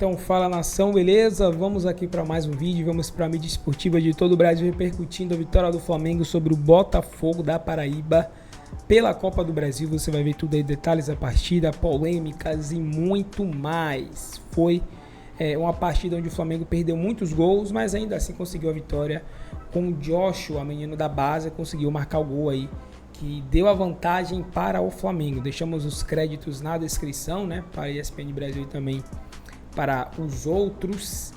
Então, fala nação, beleza? Vamos aqui para mais um vídeo, vamos para a mídia esportiva de todo o Brasil repercutindo a vitória do Flamengo sobre o Botafogo da Paraíba pela Copa do Brasil. Você vai ver tudo aí, detalhes da partida, polêmicas e muito mais. Foi uma partida onde o Flamengo perdeu muitos gols, mas ainda assim conseguiu a vitória com o Joshua, menino da base, conseguiu marcar o gol aí, que deu a vantagem para o Flamengo. Deixamos os créditos na descrição, né, para a ESPN Brasil e também para os outros.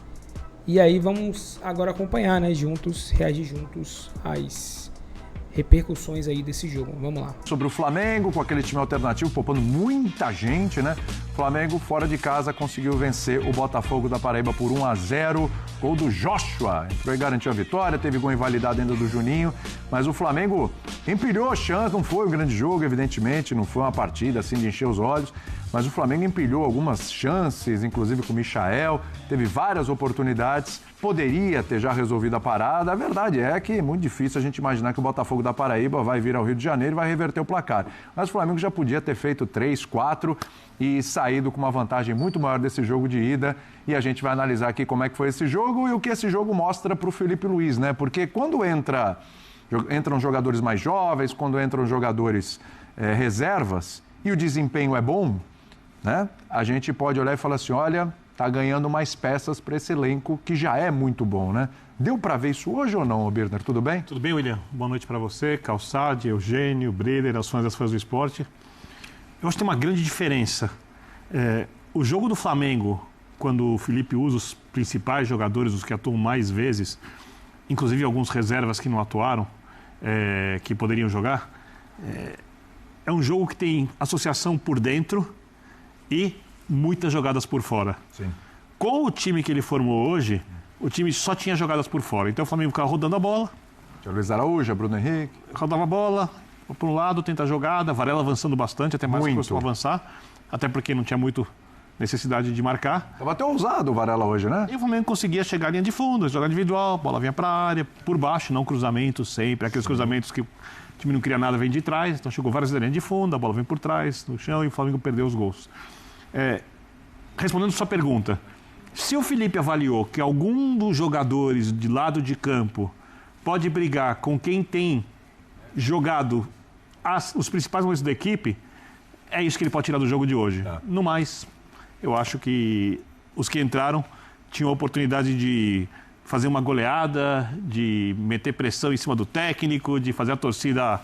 E aí vamos agora acompanhar, né, juntos, reagir juntos às repercussões aí desse jogo. Vamos lá. Sobre o Flamengo, com aquele time alternativo, poupando muita gente, né? O Flamengo, fora de casa, conseguiu vencer o Botafogo da Paraíba por 1-0. Gol do Joshua. Entrou e garantiu a vitória. Teve gol invalidado ainda do Juninho. Mas o Flamengo empilhou a chance. Não foi um grande jogo, evidentemente. Não foi uma partida assim de encher os olhos. Mas o Flamengo empilhou algumas chances, inclusive com o Michael. Teve várias oportunidades. Poderia ter já resolvido a parada. A verdade é que é muito difícil a gente imaginar que o Botafogo da Paraíba vai vir ao Rio de Janeiro e vai reverter o placar. Mas o Flamengo já podia ter feito 3, 4 e saído com uma vantagem muito maior desse jogo de ida. E a gente vai analisar aqui como é que foi esse jogo e o que esse jogo mostra para o Felipe Luiz, né? Porque quando entram jogadores mais jovens, quando entram jogadores reservas e o desempenho é bom, né? A gente pode olhar e falar assim, olha, tá ganhando mais peças para esse elenco que já é muito bom, né? Deu para ver isso hoje ou não, Birner? Tudo bem? Tudo bem, William. Boa noite para você, Calçade, Eugênio, Breder, as fãs do esporte. Eu acho que tem uma grande diferença. O jogo do Flamengo, quando o Felipe usa os principais jogadores, os que atuam mais vezes, inclusive alguns reservas que não atuaram, que poderiam jogar, é um jogo que tem associação por dentro e muitas jogadas por fora. Sim. Com o time que ele formou hoje, o time só tinha jogadas por fora. Então o Flamengo ficava rodando a bola. Tinha o Luiz Araújo, Bruno Henrique. Rodava a bola, por um lado, tenta a jogada, Varela avançando bastante, até mais que costuma avançar. Até porque não tinha muito necessidade de marcar. Estava até ousado o Varela hoje, né? E o Flamengo conseguia chegar à linha de fundo, jogar individual, bola vinha para a área, por baixo, não cruzamentos sempre. Aqueles cruzamentos que o time não cria nada, vem de trás. Então chegou várias linhas de fundo, a bola vem por trás, no chão, e o Flamengo perdeu os gols. Respondendo sua pergunta, se o Felipe avaliou que algum dos jogadores de lado de campo pode brigar com quem tem jogado os principais momentos da equipe, é isso que ele pode tirar do jogo de hoje. No mais, eu acho que os que entraram tinham a oportunidade de fazer uma goleada, de meter pressão em cima do técnico, de fazer a torcida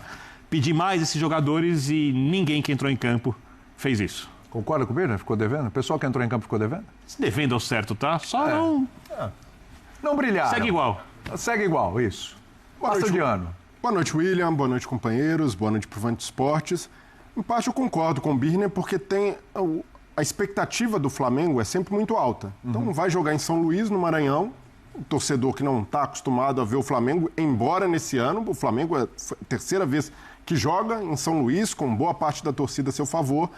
pedir mais esses jogadores, e ninguém que entrou em campo fez isso. Concorda com o Birner? Ficou devendo? O pessoal que entrou em campo ficou devendo? Devendo ao certo, tá? Só não brilharam. Segue igual. Segue igual, isso. Passa de ano. Boa noite, William. Boa noite, companheiros. Boa noite, Provante de Esportes. Em parte, eu concordo com o Birner, porque tem a expectativa do Flamengo é sempre muito alta. Então, vai jogar em São Luís, no Maranhão. O torcedor que não está acostumado a ver o Flamengo, embora nesse ano o Flamengo é a terceira vez que joga em São Luís, com boa parte da torcida a seu favor,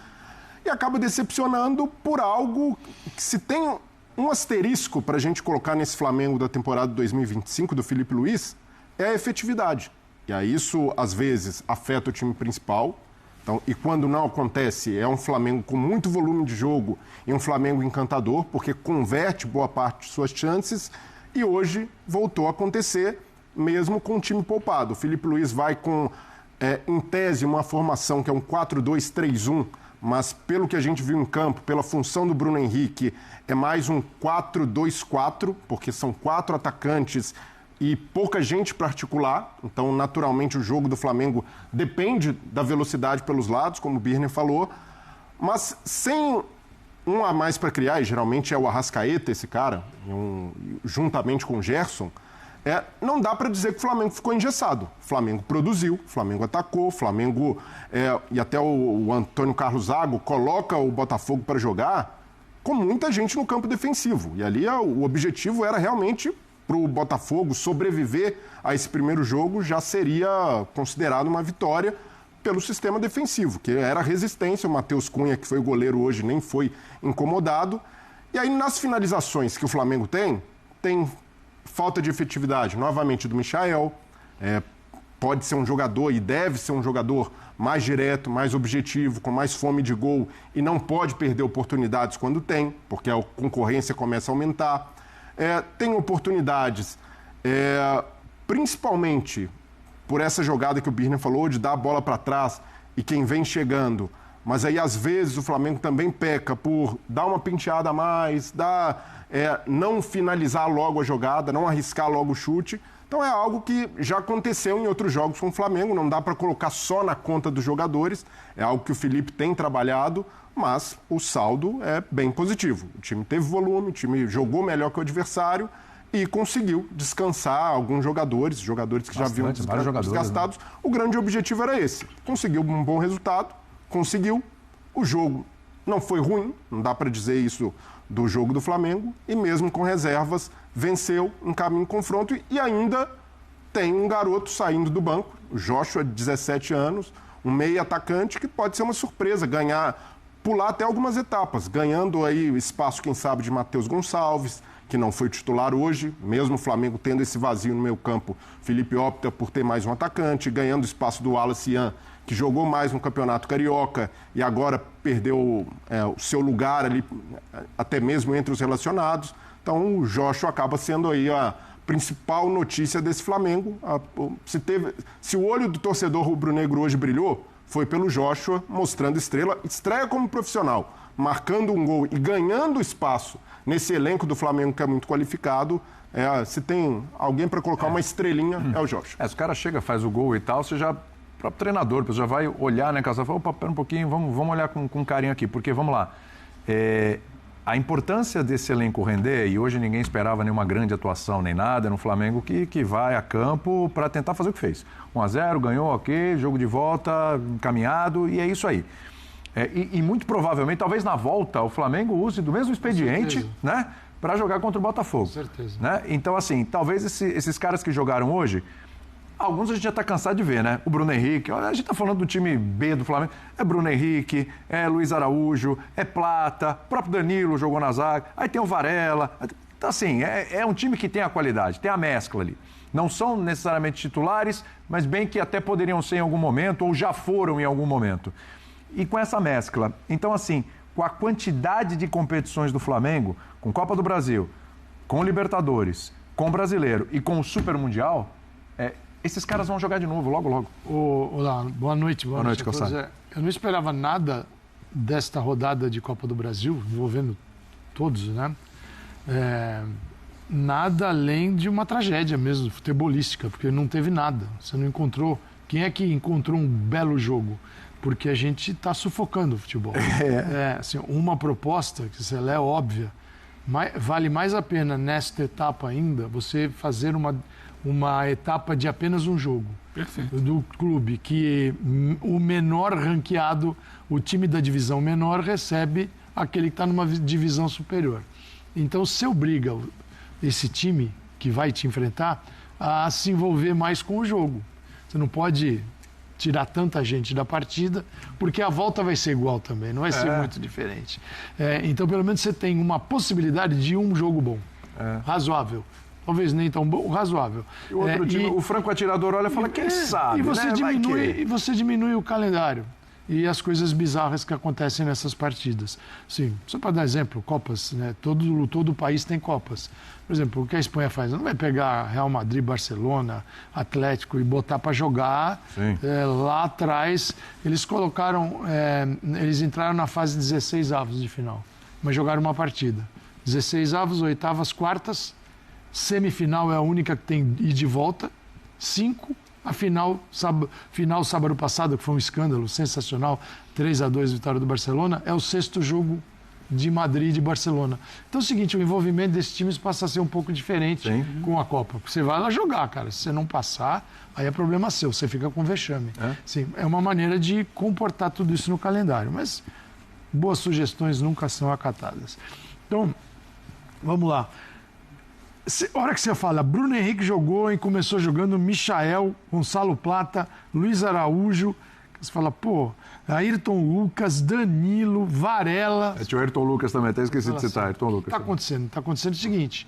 e acaba decepcionando por algo que, se tem um asterisco para a gente colocar nesse Flamengo da temporada 2025 do Felipe Luiz, é a efetividade. E aí isso, às vezes, afeta o time principal. Então, e quando não acontece, é um Flamengo com muito volume de jogo e um Flamengo encantador, porque converte boa parte de suas chances. E hoje voltou a acontecer, mesmo com o time poupado. O Felipe Luiz vai com, em tese, uma formação que é um 4-2-3-1, mas pelo que a gente viu em campo, pela função do Bruno Henrique, é mais um 4-2-4, porque são 4 atacantes e pouca gente para articular. Então, naturalmente, o jogo do Flamengo depende da velocidade pelos lados, como o Birner falou, mas sem um a mais para criar, e geralmente é o Arrascaeta esse cara, juntamente com o Gerson, não dá para dizer que o Flamengo ficou engessado. O Flamengo produziu, o Flamengo atacou, o Flamengo, e até o Antônio Carlos Zago coloca o Botafogo para jogar com muita gente no campo defensivo. E ali o objetivo era realmente, para o Botafogo sobreviver a esse primeiro jogo, já seria considerado uma vitória pelo sistema defensivo, que era a resistência. O Matheus Cunha, que foi o goleiro hoje, nem foi incomodado. E aí, nas finalizações que o Flamengo tem falta de efetividade, novamente, do Michael, pode ser um jogador e deve ser um jogador mais direto, mais objetivo, com mais fome de gol e não pode perder oportunidades quando tem, porque a concorrência começa a aumentar. Tem oportunidades, principalmente por essa jogada que o Birner falou, de dar a bola para trás e quem vem chegando. Mas aí, às vezes, o Flamengo também peca por dar uma penteada a mais, não finalizar logo a jogada, não arriscar logo o chute. Então é algo que já aconteceu em outros jogos com o Flamengo, não dá para colocar só na conta dos jogadores, é algo que o Felipe tem trabalhado, mas o saldo é bem positivo. O time teve volume, o time jogou melhor que o adversário e conseguiu descansar alguns jogadores que já vinham desgastados. Né? O grande objetivo era esse, conseguiu um bom resultado, conseguiu, o jogo não foi ruim, não dá para dizer isso do jogo do Flamengo, e mesmo com reservas, venceu um caminho de confronto e ainda tem um garoto saindo do banco, o Joshua, de 17 anos, um meio atacante que pode ser uma surpresa, pular até algumas etapas, ganhando aí o espaço, quem sabe, de Matheus Gonçalves, que não foi titular hoje, mesmo o Flamengo tendo esse vazio no meio campo, Felipe opta por ter mais um atacante, ganhando espaço do Wallace Ian, que jogou mais no Campeonato Carioca e agora perdeu o seu lugar ali, até mesmo entre os relacionados. Então o Joshua acaba sendo aí a principal notícia desse Flamengo. Se o olho do torcedor rubro-negro hoje brilhou, foi pelo Joshua, mostrando estreia como profissional, marcando um gol e ganhando espaço nesse elenco do Flamengo que é muito qualificado. Se tem alguém para colocar uma estrelinha, é o Joshua. Se o cara chega, faz o gol e tal, você já... O próprio treinador, você já vai olhar, né, Casal? Fala, opa, pera um pouquinho, vamos olhar com carinho aqui, porque, vamos lá, a importância desse elenco render, e hoje ninguém esperava nenhuma grande atuação nem nada, no Flamengo que vai a campo para tentar fazer o que fez. 1-0, ganhou, ok, jogo de volta, encaminhado, e é isso aí. E muito provavelmente, talvez na volta, o Flamengo use do mesmo expediente, né, para jogar contra o Botafogo. Com certeza. Né? Então, assim, talvez esses caras que jogaram hoje, alguns a gente já está cansado de ver, né? O Bruno Henrique, olha, a gente está falando do time B do Flamengo, é Bruno Henrique, é Luiz Araújo, é Plata, o próprio Danilo jogou na zaga, aí tem o Varela. Então, assim, é um time que tem a qualidade, tem a mescla ali. Não são necessariamente titulares, mas bem que até poderiam ser em algum momento, ou já foram em algum momento. E com essa mescla, então, assim, com a quantidade de competições do Flamengo, com Copa do Brasil, com Libertadores, com Brasileiro e com o Super Mundial, esses caras vão jogar de novo, logo, logo. Olá, boa noite. Boa noite, Calçado. Eu não esperava nada desta rodada de Copa do Brasil, envolvendo todos, né? Nada além de uma tragédia mesmo, futebolística, porque não teve nada. Você não encontrou... Quem é que encontrou um belo jogo? Porque a gente está sufocando o futebol. Assim, uma proposta, que se ela é óbvia, vale mais a pena nesta etapa ainda você fazer uma etapa de apenas um jogo. Perfeito. Do clube, que o menor ranqueado, o time da divisão menor recebe aquele que está numa divisão superior. Então, você obriga esse time que vai te enfrentar a se envolver mais com o jogo. Você não pode tirar tanta gente da partida, porque a volta vai ser igual também, não vai ser muito diferente. Então, pelo menos você tem uma possibilidade de um jogo bom, razoável. Talvez nem tão bom, razoável. E o outro time, o franco atirador olha e fala, quem sabe, e você, né? E você diminui o calendário e as coisas bizarras que acontecem nessas partidas. Sim, só para dar exemplo, Copas, né? Todo o país tem Copas. Por exemplo, o que a Espanha faz? Não vai pegar Real Madrid, Barcelona, Atlético e botar para jogar. Lá atrás, eles colocaram... eles entraram na fase 16 avos de final, mas jogaram uma partida. 16 avos, oitavas, quartas... Semifinal é a única que tem ida e volta. 5. A final sábado passado, que foi um escândalo sensacional, 3-2 vitória do Barcelona, é o 6º jogo de Madrid e de Barcelona. Então é o seguinte, o envolvimento desses times passa a ser um pouco diferente com a Copa. Porque você vai lá jogar, cara. Se você não passar, aí é problema seu, você fica com vexame. Sim, é uma maneira de comportar tudo isso no calendário. Mas boas sugestões nunca são acatadas. Então, vamos lá. A hora que você fala, Bruno Henrique jogou e começou jogando Michael, Gonçalo Plata, Luiz Araújo. Você fala, Ayrton Lucas, Danilo, Varela. Tinha o Ayrton Lucas também, até esqueci de citar, Ayrton Lucas. Está acontecendo o seguinte,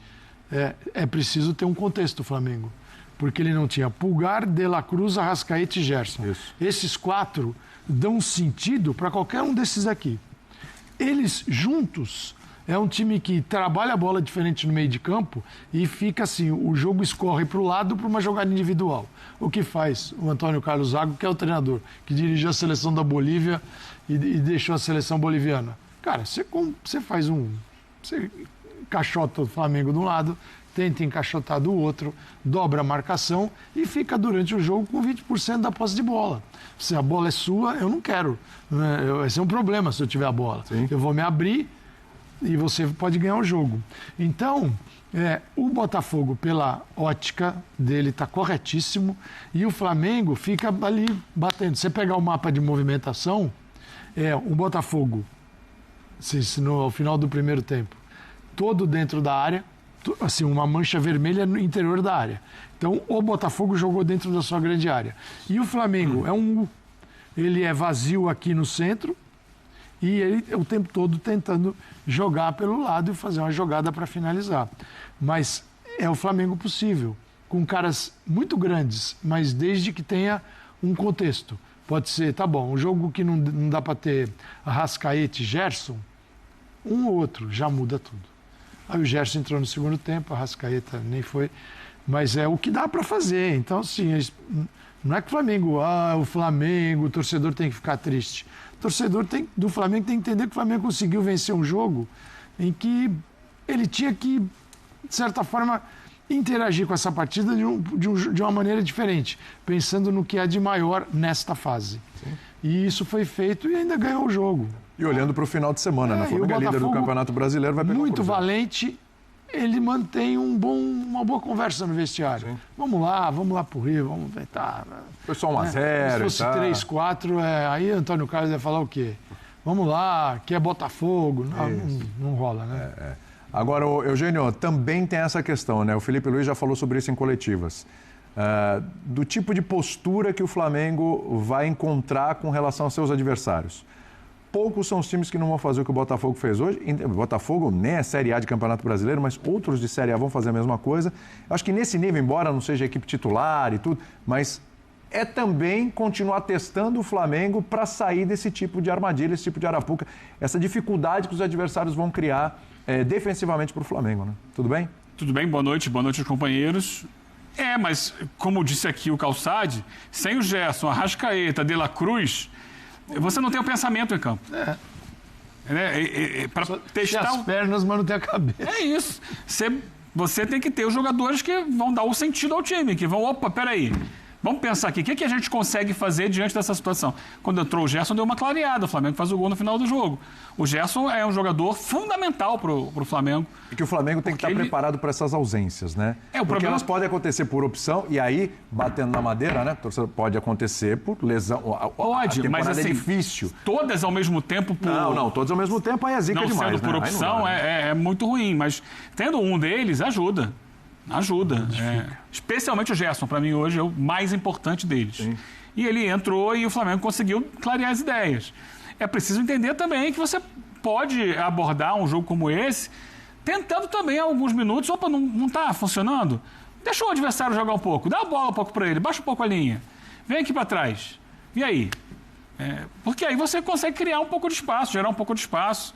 é preciso ter um contexto, Flamengo. Porque ele não tinha Pulgar, De La Cruz, Arrascaeta e Gerson. Isso. Esses 4 dão sentido para qualquer um desses aqui. Eles juntos é um time que trabalha a bola diferente no meio de campo e fica assim, o jogo escorre para o lado para uma jogada individual. O que faz o Antônio Carlos Zago, que é o treinador, que dirigiu a seleção da Bolívia e deixou a seleção boliviana. Cara, você faz você encaixota o Flamengo de um lado, tenta encaixotar do outro, dobra a marcação e fica durante o jogo com 20% da posse de bola. Se a bola é sua, eu não quero. Vai ser um problema se eu tiver a bola. Sim. Eu vou me abrir e você pode ganhar o jogo. Então, o Botafogo, pela ótica dele, está corretíssimo e o Flamengo fica ali batendo. Você pegar o mapa de movimentação, o Botafogo, ao final do primeiro tempo, todo dentro da área, assim, uma mancha vermelha no interior da área. Então, o Botafogo jogou dentro da sua grande área. E o Flamengo é um U. Ele é vazio aqui no centro e ele o tempo todo tentando jogar pelo lado e fazer uma jogada para finalizar. Mas é o Flamengo possível, com caras muito grandes, mas desde que tenha um contexto. Pode ser, tá bom, um jogo que não dá para ter Arrascaeta e Gerson, um ou outro já muda tudo. Aí o Gerson entrou no segundo tempo, a Arrascaeta nem foi, mas é o que dá para fazer. Então, assim, não é que o Flamengo, o torcedor tem que ficar triste. O torcedor do Flamengo tem que entender que o Flamengo conseguiu vencer um jogo em que ele tinha que, de certa forma, interagir com essa partida de uma maneira diferente, pensando no que é de maior nesta fase. Sim. E isso foi feito e ainda ganhou o jogo. E olhando para o final de semana, né? O Flamengo é líder do Campeonato Brasileiro, vai pegar muito valente, ele mantém uma boa conversa no vestiário. Sim. Vamos lá pro Rio, vamos tentar. Foi só 1-0. Se fosse 3-4, aí Antônio Carlos ia falar o quê? Vamos lá, que é Botafogo. Não rola, né? Agora, Eugênio, também tem essa questão, né? O Felipe Luiz já falou sobre isso em coletivas. Do tipo de postura que o Flamengo vai encontrar com relação aos seus adversários. Poucos são os times que não vão fazer o que o Botafogo fez hoje. O Botafogo nem é Série A de Campeonato Brasileiro, mas outros de Série A vão fazer a mesma coisa. Eu acho que nesse nível, embora não seja equipe titular e tudo, mas é também continuar testando o Flamengo para sair desse tipo de armadilha, esse tipo de arapuca, essa dificuldade que os adversários vão criar defensivamente para o Flamengo, né? Tudo bem? Tudo bem, boa noite aos companheiros. Mas como disse aqui o Calçade, sem o Gerson, Arrascaeta, De La Cruz, você não tem o pensamento em campo. Para testar as pernas, mas não tem a cabeça. É isso. Você tem que ter os jogadores que vão dar o sentido ao time, que vão, peraí, vamos pensar aqui, o que a gente consegue fazer diante dessa situação? Quando entrou o Gerson, deu uma clareada, o Flamengo faz o gol no final do jogo. O Gerson é um jogador fundamental para o Flamengo. E que o Flamengo tem que estar preparado para essas ausências, né? Porque elas podem acontecer por opção, e aí, batendo na madeira, né? Pode acontecer por lesão. Pode, mas assim, é difícil. Todas ao mesmo tempo por... Não, todas ao mesmo tempo aí é zica demais, sendo por opção, é muito ruim, mas tendo um deles, ajuda. Especialmente o Gerson, para mim, hoje é o mais importante deles. Sim. E ele entrou e o Flamengo conseguiu clarear as ideias. É preciso entender também que você pode abordar um jogo como esse, tentando também alguns minutos, não está funcionando? Deixa o adversário jogar um pouco, dá a bola um pouco para ele, baixa um pouco a linha, vem aqui para trás. E aí? Porque aí você consegue criar um pouco de espaço, gerar um pouco de espaço.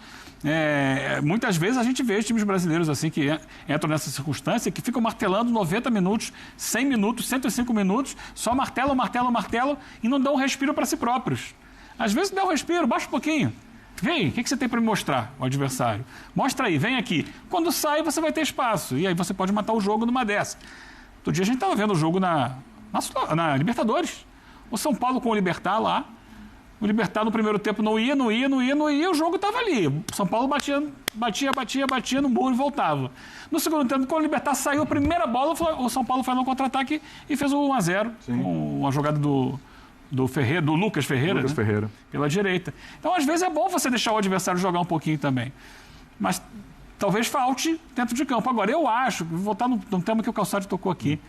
Muitas vezes a gente vê os times brasileiros assim que entram nessa circunstância, que ficam martelando 90 minutos, 100 minutos, 105 minutos, só martelam e não dão um respiro para si próprios. Às vezes dá um respiro, baixa um pouquinho. Vem, o que você tem para me mostrar, o adversário? Mostra aí, vem aqui. Quando sai, você vai ter espaço. E aí você pode matar o jogo numa dessa. Outro dia a gente estava vendo o jogo na Libertadores. O São Paulo com o Libertad lá. O Libertad no primeiro tempo não ia, o jogo estava ali. O São Paulo batia no muro e voltava. No segundo tempo, quando o Libertad saiu a primeira bola, o São Paulo foi no contra-ataque e fez o 1-0. Com uma jogada do Lucas Ferreira, Ferreira, pela direita. Então, às vezes, é bom você deixar o adversário jogar um pouquinho também. Mas talvez falte dentro de campo. Agora, eu acho, vou voltar no tema que o Calçado tocou aqui.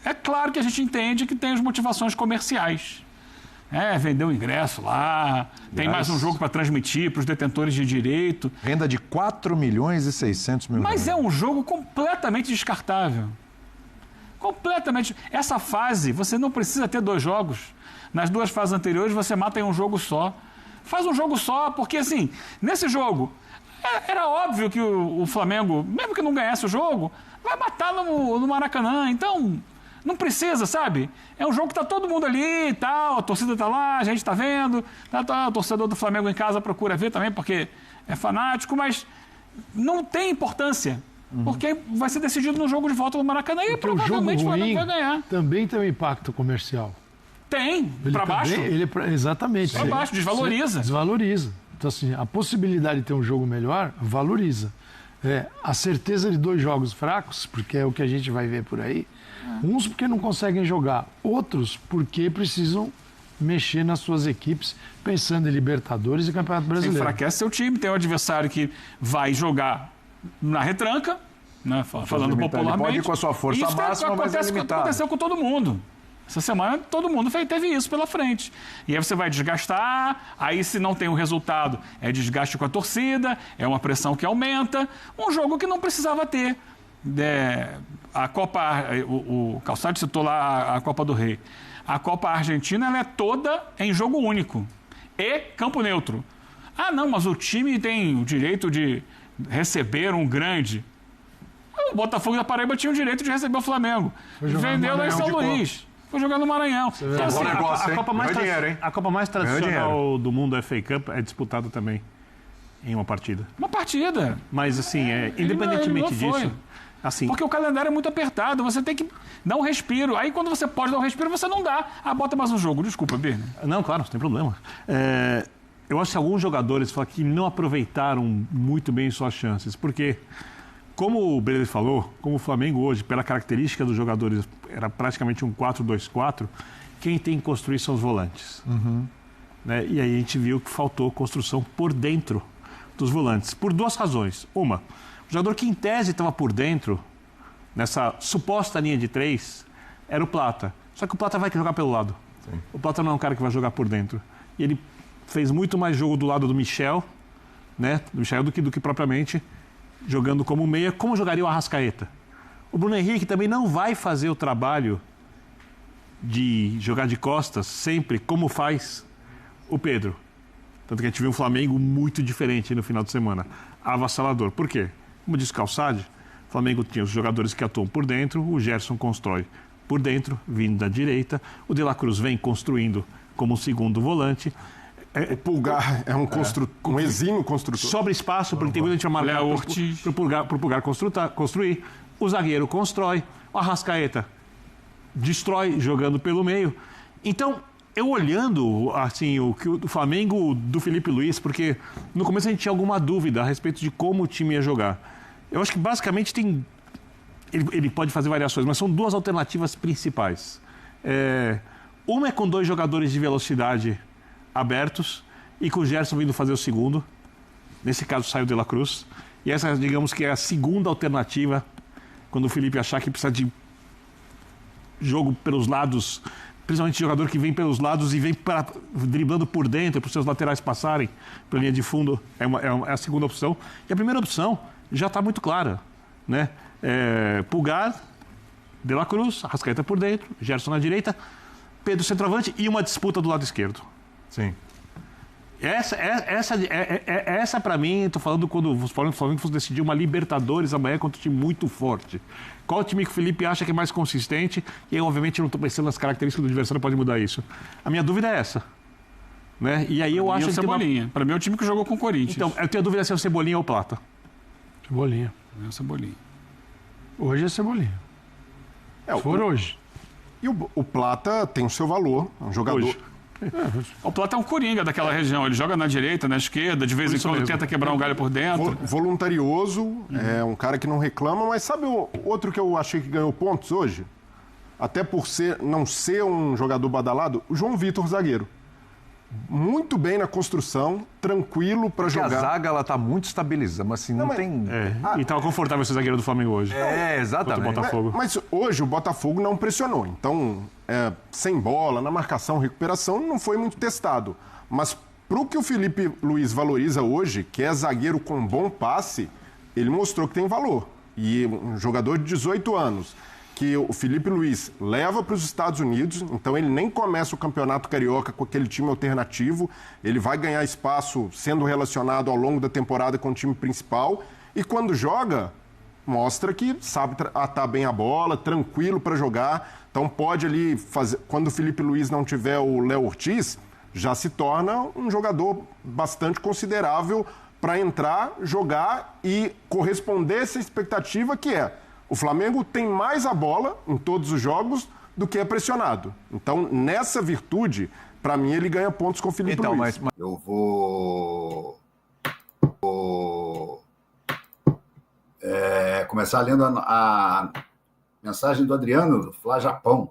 É claro que a gente entende que tem as motivações comerciais. Vender o ingresso lá, tem mais um jogo para transmitir para os detentores de direito. Renda de 4.600.000. Mas é um jogo completamente descartável. Completamente. Essa fase, você não precisa ter 2 jogos. Nas 2 fases anteriores, você mata em um jogo só. Faz um jogo só, porque assim, nesse jogo, era óbvio que o Flamengo, mesmo que não ganhasse o jogo, vai matar no Maracanã. Então, não precisa, sabe? É um jogo que tá todo mundo ali e tal, a torcida tá lá, a gente tá vendo, o torcedor do Flamengo em casa procura ver também, porque é fanático, mas não tem importância. Porque vai ser decidido no jogo de volta do Maracanã e provavelmente o Flamengo vai ganhar. Também tem um impacto comercial. Tem, para baixo. Exatamente. Para baixo, desvaloriza. Desvaloriza. Então, assim, a possibilidade de ter um jogo melhor, valoriza. A certeza de 2 jogos fracos, porque é o que a gente vai ver por aí, uns porque não conseguem jogar, outros porque precisam mexer nas suas equipes, pensando em Libertadores e Campeonato Brasileiro. Você enfraquece seu time, tem um adversário que vai jogar na retranca, né, falando popularmente. Ele pode ir com a sua força máxima, mas é limitado. Aconteceu com todo mundo. Essa semana todo mundo teve isso pela frente. E aí você vai desgastar, aí se não tem um resultado, é desgaste com a torcida, é uma pressão que aumenta. Um jogo que não precisava ter. A Copa, o Calçado citou lá a Copa do Rei. A Copa Argentina ela é toda em jogo único e campo neutro. Ah, não, mas o time tem o direito de receber um grande. O Botafogo da Paraíba tinha o direito de receber o Flamengo. Vendeu lá em São Luís. Foi jogar no Maranhão. Então, assim, a Copa mais tradicional do mundo, a FA Cup, é disputada também em uma partida. Uma partida. Mas, assim, independentemente disso... Assim, porque o calendário é muito apertado, você tem que dar um respiro. Aí, quando você pode dar um respiro, você não dá. Bota mais um jogo. Desculpa, Birne. Não, claro, não tem problema. Eu acho que alguns jogadores falam que não aproveitaram muito bem suas chances, porque... Como o Breder falou, como o Flamengo hoje, pela característica dos jogadores, era praticamente um 4-2-4, quem tem que construir são os volantes. Né? E aí a gente viu que faltou construção por dentro dos volantes, por 2 razões. Uma, o jogador que em tese estava por dentro, nessa suposta linha de 3, era o Plata. Só que o Plata vai jogar pelo lado. Sim. O Plata não é um cara que vai jogar por dentro. E ele fez muito mais jogo do lado do Michel, né? Do Michel do que propriamente... jogando como meia, como jogaria o Arrascaeta. O Bruno Henrique também não vai fazer o trabalho de jogar de costas sempre como faz o Pedro. Tanto que a gente viu um Flamengo muito diferente no final de semana. Avassalador. Por quê? Como disse o Calçade, o Flamengo tinha os jogadores que atuam por dentro, o Gerson constrói por dentro, vindo da direita, o De La Cruz vem construindo como segundo volante. O Pulgar é um exímio construtor. Sobra espaço, porque tem muita gente a marcar para o Pulgar construir. O zagueiro constrói. O Arrascaeta destrói jogando pelo meio. Então, eu olhando assim, o Flamengo do Felipe Luiz, porque no começo a gente tinha alguma dúvida a respeito de como o time ia jogar. Eu acho que basicamente tem... Ele pode fazer variações, mas são 2 alternativas principais. Uma é com 2 jogadores de velocidade abertos e com o Gerson vindo fazer o segundo. Nesse caso saiu o De La Cruz. E essa, digamos que é a segunda alternativa, quando o Felipe achar que precisa de jogo pelos lados, principalmente jogador que vem pelos lados e vem driblando por dentro para os seus laterais passarem para a linha de fundo, é a segunda opção. E a primeira opção já está muito clara, né? Pulgar, De La Cruz, Arrascaeta por dentro, Gerson na direita, Pedro centroavante e uma disputa do lado esquerdo. Sim. Essa para mim, estou falando quando o Flamengo fosse decidir uma Libertadores amanhã contra um time muito forte. Qual time que o Felipe acha que é mais consistente? E aí, obviamente, eu não estou pensando nas características do adversário, pode mudar isso. A minha dúvida é essa. Né? E aí eu acho que o Cebolinha. Para mim é o time que jogou com o Corinthians. Então, eu tenho a dúvida se é o Cebolinha ou o Plata. Cebolinha. É o Cebolinha. Hoje é Cebolinha. Se for hoje. E o Plata tem o seu valor. É um jogador... Hoje. O Plata é um coringa daquela região. Ele joga na direita, na esquerda, de vez em quando tenta quebrar um galho por dentro. Voluntarioso, é um cara que não reclama, mas sabe o outro que eu achei que ganhou pontos hoje? Até por não ser um jogador badalado, o João Vitor, zagueiro. Muito bem na construção, tranquilo para jogar. A zaga ela tá muito estabilizada, mas assim, não tem... E estava confortável esse zagueiro do Flamengo hoje. Exatamente. O Botafogo. Mas hoje o Botafogo não pressionou. Então, sem bola, na marcação, recuperação, não foi muito testado. Mas pro que o Felipe Luiz valoriza hoje, que é zagueiro com bom passe, ele mostrou que tem valor. E um jogador de 18 anos, que o Felipe Luiz leva para os Estados Unidos, então ele nem começa o Campeonato Carioca com aquele time alternativo, ele vai ganhar espaço sendo relacionado ao longo da temporada com o time principal, e quando joga, mostra que sabe atar bem a bola, tranquilo para jogar, então pode ali fazer, quando o Felipe Luiz não tiver o Léo Ortiz, já se torna um jogador bastante considerável para entrar, jogar e corresponder a essa expectativa que é: o Flamengo tem mais a bola em todos os jogos do que é pressionado. Então, nessa virtude, para mim, ele ganha pontos com o Felipe Luiz. Eu vou começar lendo a mensagem do Adriano, do Fla Japão.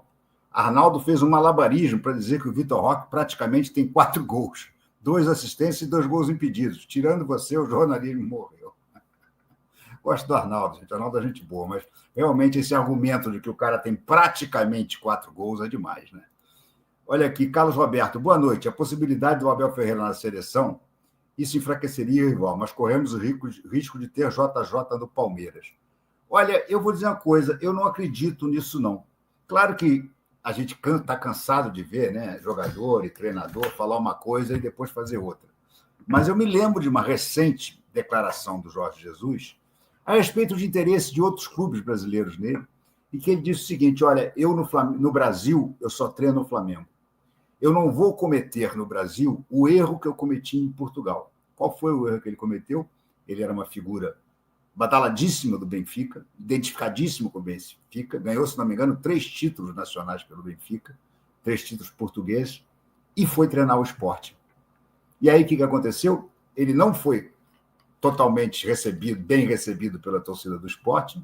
Arnaldo fez um malabarismo para dizer que o Vitor Roque praticamente tem 4 gols, 2 assistências e 2 gols impedidos. Tirando você, o jornalismo morreu. Gosto do Arnaldo, gente. O Arnaldo é gente boa, mas realmente esse argumento de que o cara tem praticamente 4 gols é demais, né? Olha aqui, Carlos Roberto, boa noite. A possibilidade do Abel Ferreira na seleção, isso enfraqueceria o rival, mas corremos o risco de ter JJ no Palmeiras. Olha, eu vou dizer uma coisa, eu não acredito nisso, não. Claro que a gente está cansado de ver, né, jogador e treinador falar uma coisa e depois fazer outra. Mas eu me lembro de uma recente declaração do Jorge Jesus a respeito de interesse de outros clubes brasileiros nele, e que ele disse o seguinte: olha, eu no Brasil, eu só treino o Flamengo. Eu não vou cometer no Brasil o erro que eu cometi em Portugal. Qual foi o erro que ele cometeu? Ele era uma figura badaladíssima do Benfica, identificadíssimo com o Benfica, ganhou, se não me engano, 3 títulos nacionais pelo Benfica, 3 títulos portugueses, e foi treinar o Sport. E aí o que aconteceu? Ele não foi totalmente bem recebido pela torcida do Sport,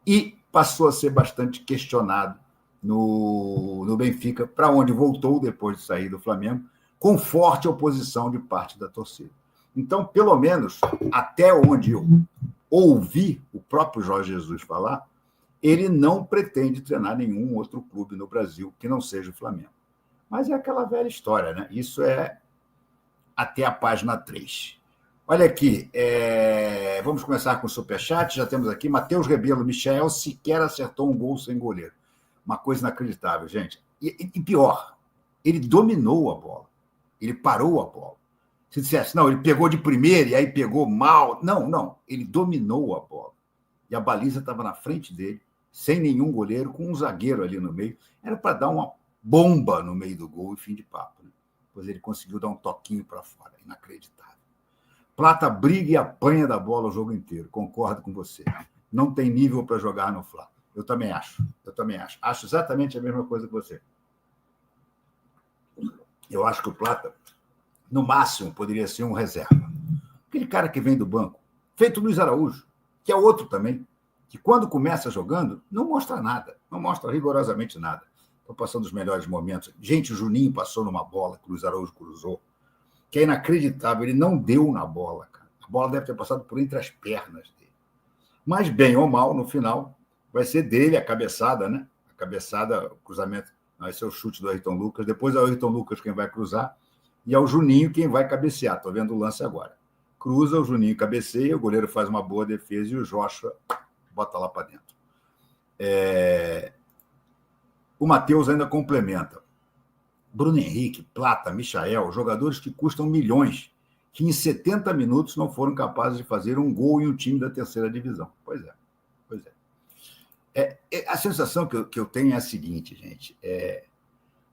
e passou a ser bastante questionado no Benfica, para onde voltou depois de sair do Flamengo, com forte oposição de parte da torcida. Então, pelo menos, até onde eu ouvi o próprio Jorge Jesus falar, ele não pretende treinar nenhum outro clube no Brasil que não seja o Flamengo. Mas é aquela velha história, né? Isso é até a página 3. Olha aqui, vamos começar com o superchat, já temos aqui Matheus Rebelo, Michael sequer acertou um gol sem goleiro. Uma coisa inacreditável, gente. E pior, ele dominou a bola, ele parou a bola. Se dissesse, não, ele pegou de primeira e aí pegou mal. Não, ele dominou a bola. E a baliza estava na frente dele, sem nenhum goleiro, com um zagueiro ali no meio. Era para dar uma bomba no meio do gol e fim de papo. Né? Pois ele conseguiu dar um toquinho para fora. Inacreditável. Plata briga e apanha da bola o jogo inteiro. Concordo com você. Não tem nível para jogar no Flá. Eu também acho. Acho exatamente a mesma coisa que você. Eu acho que o Plata, no máximo, poderia ser um reserva. Aquele cara que vem do banco, feito Luiz Araújo, que é outro também, que quando começa jogando, não mostra nada, não mostra rigorosamente nada. Estou passando os melhores momentos. Gente, o Juninho passou numa bola que o Luiz Araújo cruzou, que é inacreditável, ele não deu na bola, cara. A bola deve ter passado por entre as pernas dele. Mas, bem ou mal, no final, vai ser dele a cabeçada, né? A cabeçada, o cruzamento, vai ser o chute do Ayrton Lucas, depois é o Ayrton Lucas quem vai cruzar, e é o Juninho quem vai cabecear. Estou vendo o lance agora. Cruza, o Juninho cabeceia, o goleiro faz uma boa defesa e o Joshua bota lá para dentro. O Matheus ainda complementa. Bruno Henrique, Plata, Michael, jogadores que custam milhões, que em 70 minutos não foram capazes de fazer um gol em um time da terceira divisão. Pois é. A sensação que eu tenho é a seguinte, gente.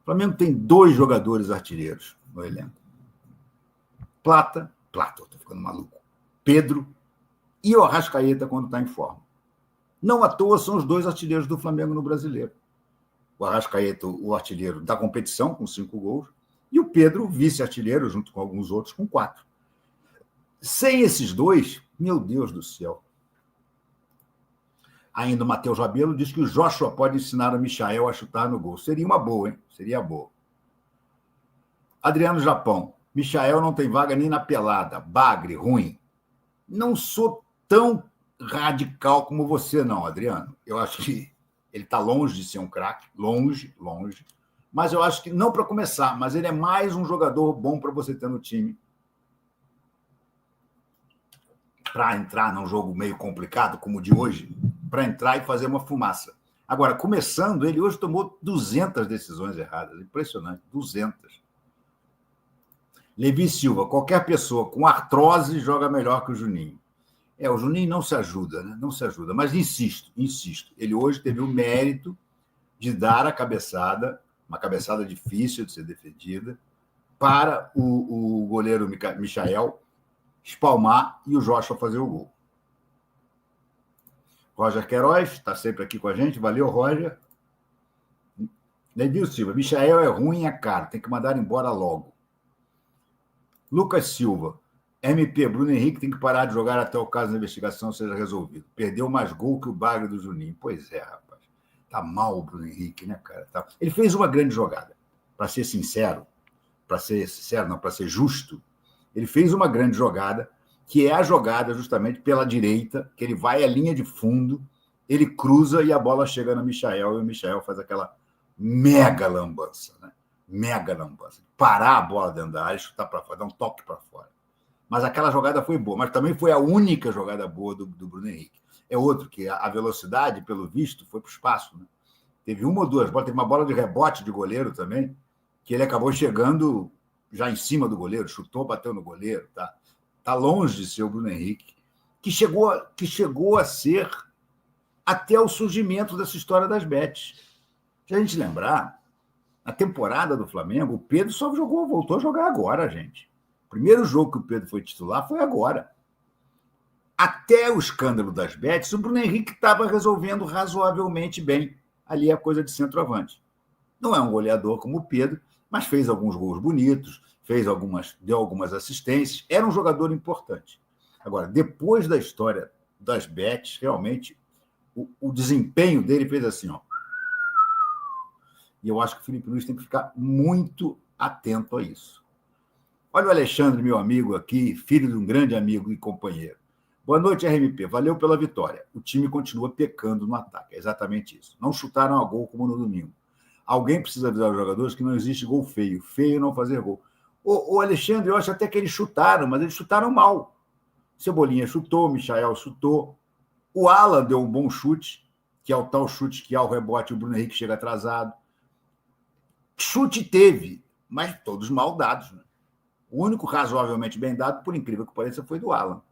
O Flamengo tem 2 jogadores artilheiros no elenco. Plata, estou ficando maluco. Pedro e o Arrascaeta quando está em forma. Não à toa são os 2 artilheiros do Flamengo no Brasileiro. O Arrascaeta, o artilheiro da competição, com 5 gols, e o Pedro, vice-artilheiro, junto com alguns outros, com 4. Sem esses 2, meu Deus do céu. Ainda o Matheus Rabelo diz que o Joshua pode ensinar o Michael a chutar no gol. Seria uma boa, hein? Seria boa. Adriano Japão. Michael não tem vaga nem na pelada. Bagre, ruim. Não sou tão radical como você, não, Adriano. Eu acho que ele está longe de ser um craque. Longe. Mas eu acho que, não para começar, mas ele é mais um jogador bom para você ter no time. Para entrar num jogo meio complicado, como o de hoje, para entrar e fazer uma fumaça. Agora, começando, ele hoje tomou 200 decisões erradas. Impressionante, 200. Levi Silva, qualquer pessoa com artrose joga melhor que o Juninho. O Juninho não se ajuda, né? Não se ajuda. Mas insisto, ele hoje teve o mérito de dar a cabeçada, uma cabeçada difícil de ser defendida, para o goleiro Michael espalmar e o Joshua fazer o gol. Roger Queiroz está sempre aqui com a gente. Valeu, Roger. Levi Silva, Michael é ruim, é caro, tem que mandar embora logo. Lucas Silva, MP, Bruno Henrique tem que parar de jogar até o caso da investigação seja resolvido. Perdeu mais gol que o Bagre do Juninho. Pois é, rapaz. Tá mal o Bruno Henrique, né, cara? Ele fez uma grande jogada. Para ser justo, ele fez uma grande jogada, que é a jogada justamente pela direita, que ele vai à linha de fundo, ele cruza e a bola chega no Michael, e o Michael faz aquela mega lambança, né? Mega lambança. Parar a bola dentro da área, chutar para fora, dar um toque para fora. Mas aquela jogada foi boa, mas também foi a única jogada boa do Bruno Henrique. É outro que a velocidade, pelo visto, foi para o espaço, né? Teve uma ou duas bolas, teve uma bola de rebote de goleiro também, que ele acabou chegando já em cima do goleiro, chutou, bateu no goleiro, tá? Está longe de ser o Bruno Henrique, que chegou a ser até o surgimento dessa história das bets. Se a gente lembrar, na temporada do Flamengo, o Pedro só voltou a jogar agora, gente. O primeiro jogo que o Pedro foi titular foi agora. Até o escândalo das bets, o Bruno Henrique estava resolvendo razoavelmente bem. Ali é coisa de centroavante. Não é um goleador como o Pedro, mas fez alguns gols bonitos, deu algumas assistências, era um jogador importante. Agora, depois da história das bets, realmente, o desempenho dele fez assim, ó. E eu acho que o Felipe Luiz tem que ficar muito atento a isso. Olha o Alexandre, meu amigo aqui, filho de um grande amigo e companheiro. Boa noite, RMP. Valeu pela vitória. O time continua pecando no ataque. É exatamente isso. Não chutaram a gol como no domingo. Alguém precisa avisar os jogadores que não existe gol feio. Feio não fazer gol. O Alexandre, eu acho até que eles chutaram, mas eles chutaram mal. Cebolinha chutou, Michael chutou. O Alan deu um bom chute, que é o tal chute que há o rebote, o Bruno Henrique chega atrasado. Chute teve, mas todos mal dados, né? O único razoavelmente bem dado, por incrível que pareça, foi do Alan.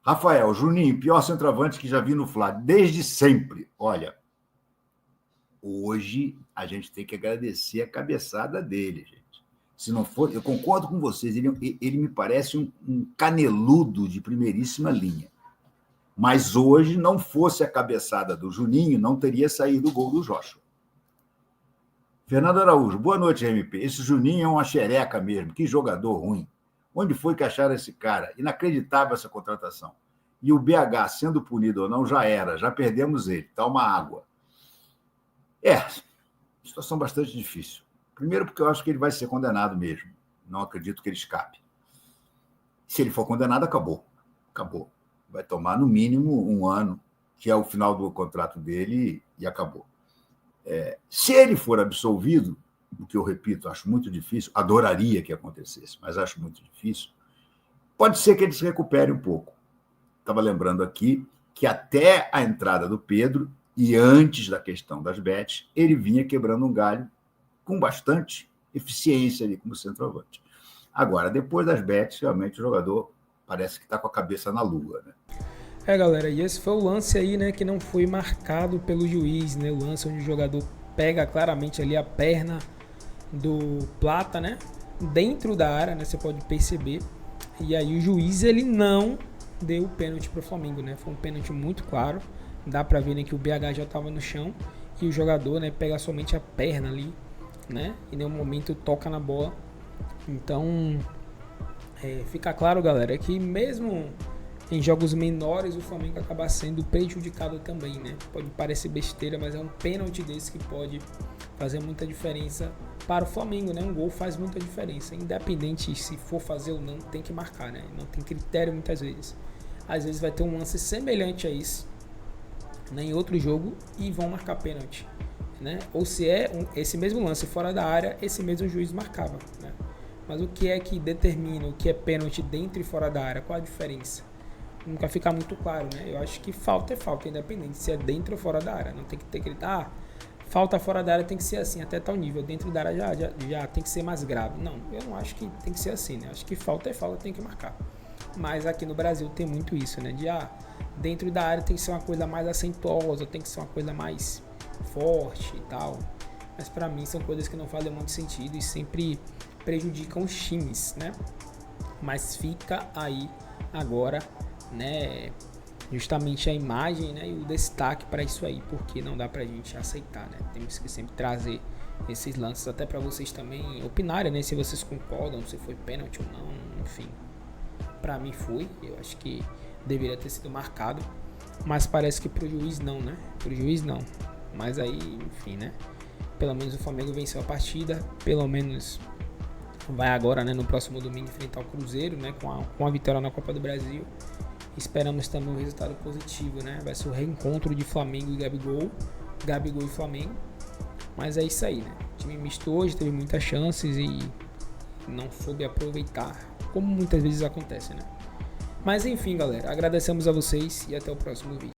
Rafael, Juninho, pior centroavante que já vi no Flá, desde sempre. Olha, hoje a gente tem que agradecer a cabeçada dele, gente. Se não for, eu concordo com vocês, ele me parece um caneludo de primeiríssima linha. Mas hoje, não fosse a cabeçada do Juninho, não teria saído o gol do Joshua. Fernando Araújo, boa noite, RMP. Esse Juninho é uma xereca mesmo, que jogador ruim. Onde foi que acharam esse cara? Inacreditável essa contratação. E o BH, sendo punido ou não, já era, já perdemos ele. Tá uma água. Situação bastante difícil. Primeiro porque eu acho que ele vai ser condenado mesmo. Não acredito que ele escape. Se ele for condenado, acabou. Acabou. Vai tomar, no mínimo, 1 ano, que é o final do contrato dele, e acabou. Se ele for absolvido, o que eu repito, acho muito difícil, adoraria que acontecesse, mas acho muito difícil, pode ser que ele se recupere um pouco. Estava lembrando aqui que até a entrada do Pedro, e antes da questão das bets, ele vinha quebrando um galho com bastante eficiência ali como centroavante. Agora, depois das bets, realmente o jogador parece que está com a cabeça na lua, né? Galera, e esse foi o lance aí, né, que não foi marcado pelo juiz, né? O lance onde o jogador pega claramente ali a perna do Plata, né? Dentro da área, né? Você pode perceber. E aí o juiz, ele não deu o pênalti pro Flamengo, né? Foi um pênalti muito claro. Dá pra ver, né, que o BH já estava no chão e o jogador, né, pega somente a perna ali, né? E em nenhum momento toca na bola. Então, fica claro, galera, que mesmo em jogos menores o Flamengo acaba sendo prejudicado também, né? Pode parecer besteira, mas é um pênalti desse que pode fazer muita diferença para o Flamengo, né? Um gol faz muita diferença, independente se for fazer ou não, tem que marcar, né? Não tem critério muitas vezes. Às vezes vai ter um lance semelhante a isso, né, em outro jogo, e vão marcar pênalti, né? Ou se esse mesmo lance fora da área, esse mesmo juiz marcava, né? Mas o que é que determina o que é pênalti dentro e fora da área? Qual a diferença? nunca fica muito claro, né? Eu acho que falta é falta, independente se é dentro ou fora da área. Não tem que ter que gritar, falta fora da área tem que ser assim, até tal nível. Dentro da área já tem que ser mais grave. Não, eu não acho que tem que ser assim, né? Eu acho que falta é falta, tem que marcar. Mas aqui no Brasil tem muito isso, né? De dentro da área tem que ser uma coisa mais acentuosa, tem que ser uma coisa mais forte e tal. Mas pra mim são coisas que não fazem muito sentido e sempre prejudicam os times, né? Mas fica aí agora, né? Justamente a imagem, né? E o destaque para isso aí, porque não dá pra gente aceitar, né? Temos que sempre trazer esses lances até para vocês também opinarem, né? Se vocês concordam, se foi pênalti ou não, enfim. Pra mim foi, eu acho que deveria ter sido marcado, mas parece que pro juiz não, né? Pro juiz não. Mas aí, enfim, né? Pelo menos o Flamengo venceu a partida, pelo menos vai agora, né, no próximo domingo enfrentar o Cruzeiro, né, com a vitória na Copa do Brasil. Esperamos também um resultado positivo, né? Vai ser o reencontro de Flamengo e Gabigol e Flamengo. Mas é isso aí, né? O time misto hoje teve muitas chances e não soube aproveitar, como muitas vezes acontece, né? Mas enfim, galera, agradecemos a vocês e até o próximo vídeo.